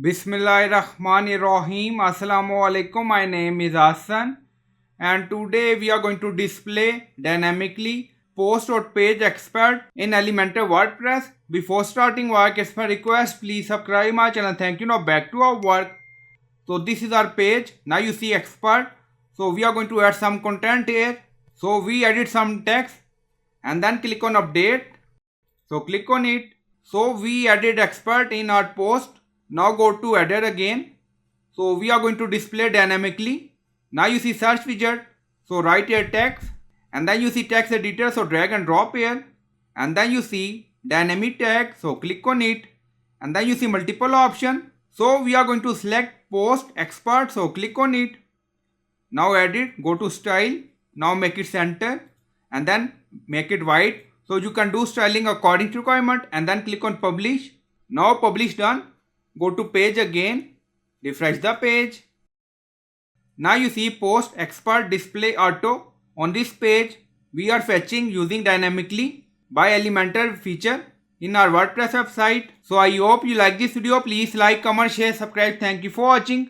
Bismillahirrahmanirrahim. Assalamu alaikum. My name is Hassan and today we are going to display dynamically post or page expert in Elementor WordPress. Before starting work, as per request, please subscribe my channel. Thank you. Now back to our work. So this is our page. Now you see expert. So we are going to add some content here. So we edit some text and then click on update. So click on it. So we added expert in our post. Now go to header again. So we are going to display dynamically. Now you see search widget. So write here text and then you see text editor. So drag and drop here and then you see dynamic tag. So click on it and then you see multiple option. So we are going to select post expert. So click on it. Now edit, go to style. Now make it center and then make it white. So you can do styling according to requirement and then click on publish. Now publish done. Go to page again, refresh the page. Now you see post expert display auto. On this page, we are fetching using dynamically by Elementor feature in our WordPress website. So I hope you like this video. Please like, comment, share, subscribe. Thank you for watching.